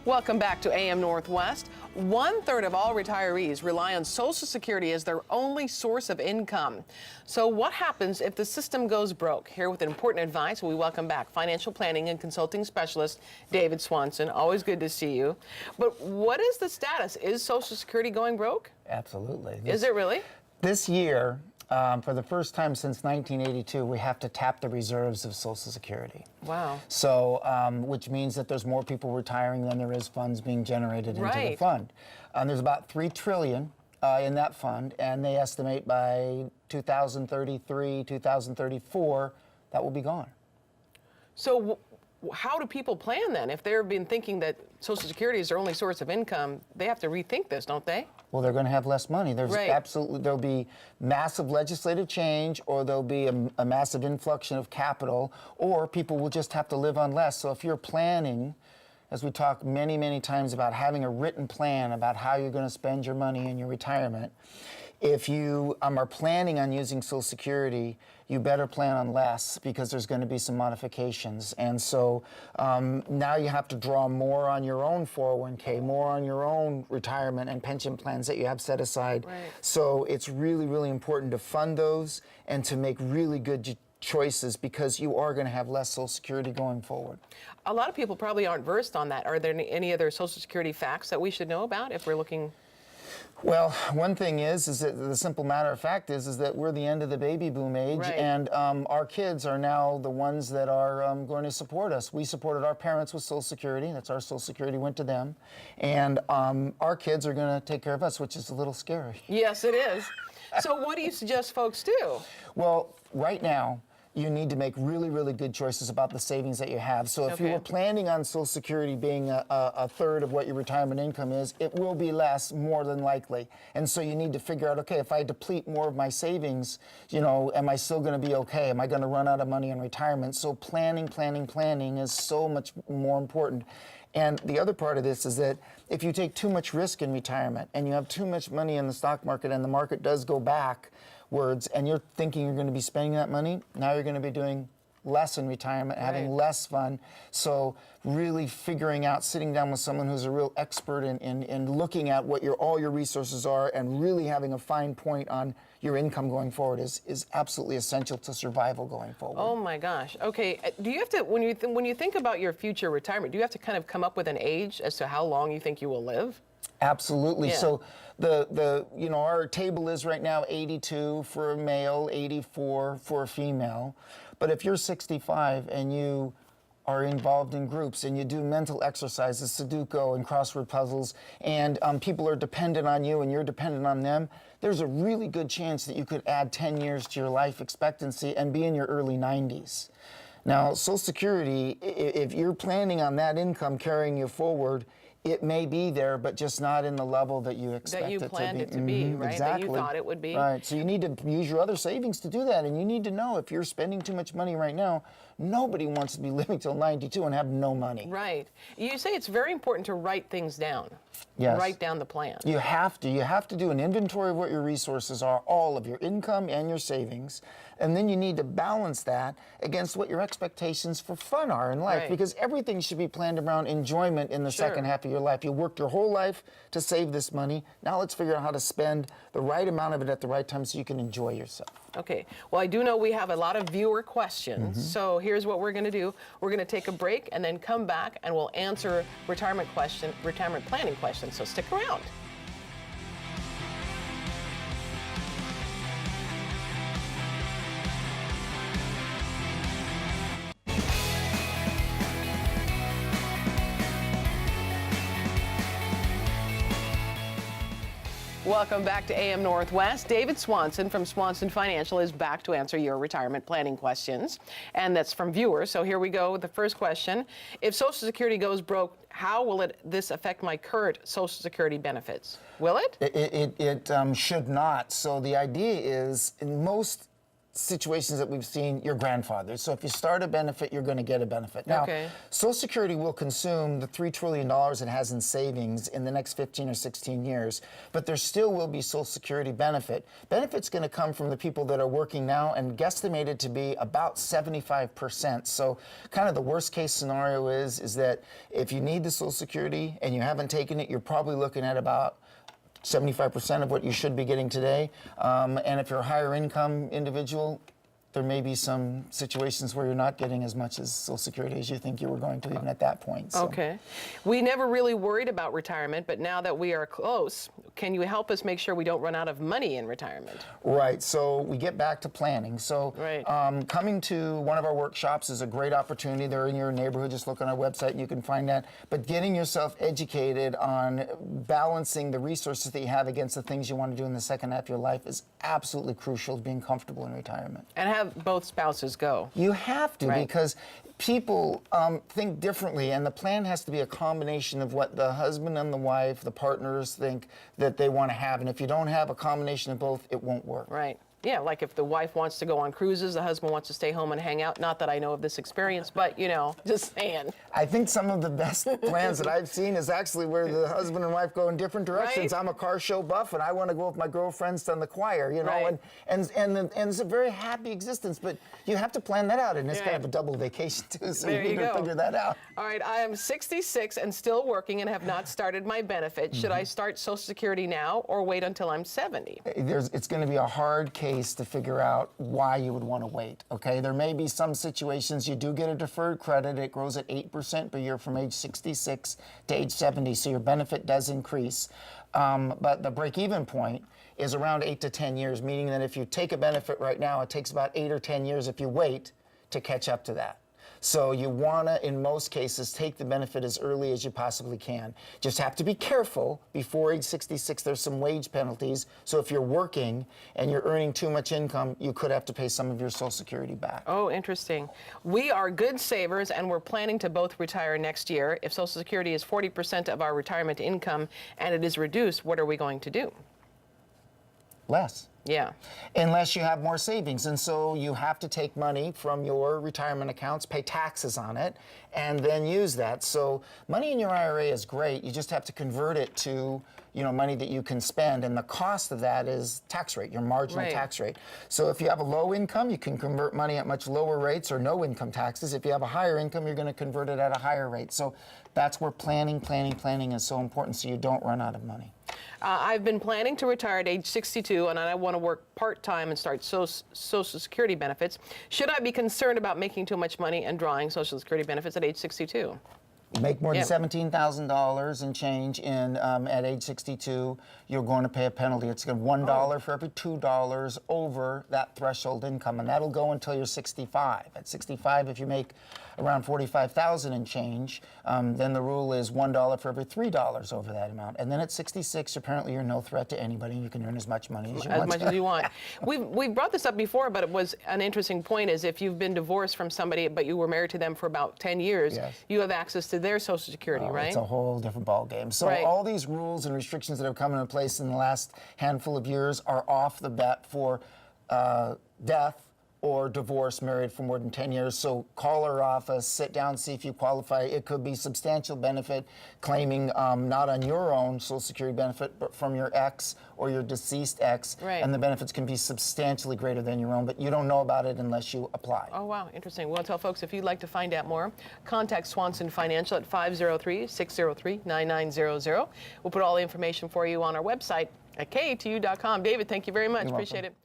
Welcome back to AM Northwest. 1/3 of all retirees rely on Social Security as their only source of income. So what happens if the system goes broke? Here with important advice, we welcome back financial planning and consulting specialist David Swanson. Always good to see you. But what is the status? Is Social Security going broke? Absolutely. Is it really? This year, for the first time since 1982, we have to tap the reserves of Social Security. Wow. So, which means that there's more people retiring than there is funds being generated into the Right. fund. There's about $3 trillion in that fund, and they estimate by 2033, 2034, that will be gone. So how do people plan then? If they've been thinking that Social Security is their only source of income, they have to rethink this, don't they? Well, they're going to have less money. There'll be massive legislative change, or there'll be a massive influx of capital, or people will just have to live on less. So if you're planning, as we talk many, many times about having a written plan about how you're going to spend your money in your retirement, if you are planning on using Social Security, you better plan on less, because there's going to be some modifications. And so now you have to draw more on your own 401k, more on your own retirement and pension plans that you have set aside. Right. So it's really, really important to fund those and to make really good choices, because you are going to have less Social Security going forward. A lot of people probably aren't versed on that. Are there any other Social Security facts that we should know about if we're looking? Well, one thing is that the simple matter of fact is that we're the end of the baby boom age, right. And our kids are now the ones that are going to support us. We supported our parents with Social Security. That's our Social Security went to them. And our kids are going to take care of us, which is a little scary. Yes, it is. So what do you suggest folks do? Well, right now, you need to make really, really good choices about the savings that you have. So if you were planning on Social Security being a third of what your retirement income is, it will be less, more than likely. And so you need to figure out, okay, if I deplete more of my savings, am I still going to be okay? Am I going to run out of money in retirement? So planning is so much more important. And the other part of this is that if you take too much risk in retirement and you have too much money in the stock market and the market does go backwards and you're thinking you're going to be spending that money, now you're going to be doing less in retirement, having less fun. So really figuring out, sitting down with someone who's a real expert in looking at what all your resources are and really having a fine point on your income going forward is absolutely essential to survival going forward. Oh my gosh. Okay. Do you have to, when you think about your future retirement, do you have to kind of come up with an age as to how long you think you will live? Absolutely. Yeah. So our table is right now 82 for a male, 84 for a female. But if you're 65 and you are involved in groups and you do mental exercises, Sudoku and crossword puzzles, and people are dependent on you and you're dependent on them, there's a really good chance that you could add 10 years to your life expectancy and be in your early 90s. Now, Social Security, if you're planning on that income carrying you forward, it may be there, but just not in the level that you expect it to be. That you planned it to be, right? Exactly. That you thought it would be. Right. So you need to use your other savings to do that, and you need to know if you're spending too much money right now, nobody wants to be living till 92 and have no money. Right. You say it's very important to write things down. Yes. Write down the plan. You have to. You have to do an inventory of what your resources are, all of your income and your savings, and then you need to balance that against what your expectations for fun are in life, because everything should be planned around enjoyment in the second half of your life. You worked your whole life to save this money. Now let's figure out how to spend the right amount of it at the right time so you can enjoy yourself. Okay. Well, I do know we have a lot of viewer questions, so here's what we're going to do. We're going to take a break and then come back and we'll answer retirement planning questions. So stick around. Welcome back to AM Northwest. David Swanson from Swanson Financial is back to answer your retirement planning questions. And that's from viewers. So here we go with the first question. If Social Security goes broke, how will this affect my current Social Security benefits? Will it? It should not. So the idea is, in most situations that we've seen, your grandfather. So if you start a benefit, you're going to get a benefit. Now, Social Security will consume the $3 trillion it has in savings in the next 15 or 16 years, but there still will be Social Security benefit. Benefit's going to come from the people that are working now and guesstimated to be about 75%. So kind of the worst case scenario is that if you need the Social Security and you haven't taken it, you're probably looking at about 75% of what you should be getting today. And if you're a higher income individual, there may be some situations where you're not getting as much as Social Security as you think you were going to even at that point. So. Okay. We never really worried about retirement, but now that we are close, can you help us make sure we don't run out of money in retirement? Right. So we get back to planning. So coming to one of our workshops is a great opportunity. They're in your neighborhood. Just look on our website and you can find that. But getting yourself educated on balancing the resources that you have against the things you want to do in the second half of your life is absolutely crucial to being comfortable in retirement. And have both spouses go. You have to, because people think differently, and the plan has to be a combination of what the husband and the wife, the partners, think that they want to have. And if you don't have a combination of both, it won't work. Right. Yeah, like if the wife wants to go on cruises, the husband wants to stay home and hang out. Not that I know of this experience, but, you know, just saying. I think some of the best plans that I've seen is actually where the husband and wife go in different directions. I'm a car show buff, and I want to go with my girlfriends on the choir, you know, and it's a very happy existence, but you have to plan that out, and it's kind of a double vacation, too, so you need to figure that out. All right, I am 66 and still working and have not started my benefit. Should I start Social Security now or wait until I'm 70? It's going to be a hard case to figure out why you would want to wait, okay? There may be some situations you do get a deferred credit. It grows at 8% per year from age 66 to age 70, so your benefit does increase. But the break-even point is around 8 to 10 years, meaning that if you take a benefit right now, it takes about 8 or 10 years if you wait to catch up to that. So you want to, in most cases, take the benefit as early as you possibly can. Just have to be careful. Before age 66, there's some wage penalties. So if you're working and you're earning too much income, you could have to pay some of your Social Security back. Oh, interesting. We are good savers, and we're planning to both retire next year. If Social Security is 40% of our retirement income and it is reduced, what are we going to do? Less. Yeah. Unless you have more savings. And so you have to take money from your retirement accounts, pay taxes on it, and then use that. So money in your IRA is great. You just have to convert it to, you know, money that you can spend. And the cost of that is tax rate, your marginal tax rate. So if you have a low income, you can convert money at much lower rates or no income taxes. If you have a higher income, you're going to convert it at a higher rate. So that's where planning is so important, so you don't run out of money. I've been planning to retire at age 62, and I want to work part-time and start Social Security benefits. Should I be concerned about making too much money and drawing Social Security benefits at age 62? Make more than $17,000 and change at age 62, you're going to pay a penalty. It's $1 for every $2 over that threshold income, and that'll go until you're 65. At 65, if you make around $45,000 and change, then the rule is $1 for every $3 over that amount. And then at 66, apparently you're no threat to anybody. You can earn as much money as you want. As much as you want. We've brought this up before, but it was an interesting point is if you've been divorced from somebody, but you were married to them for about 10 years, you have access to their Social Security, right? It's a whole different ballgame. So all these rules and restrictions that have come into place in the last handful of years are off the bat for death or divorce, married for more than 10 years. So call our office, sit down, see if you qualify. It could be substantial benefit, claiming not on your own Social Security benefit, but from your ex or your deceased ex. And the benefits can be substantially greater than your own, but you don't know about it unless you apply. Oh, wow, interesting. Well, tell folks, if you'd like to find out more, contact Swanson Financial at 503-603-9900. We'll put all the information for you on our website at KATU.com. David, thank you very much. Appreciate it.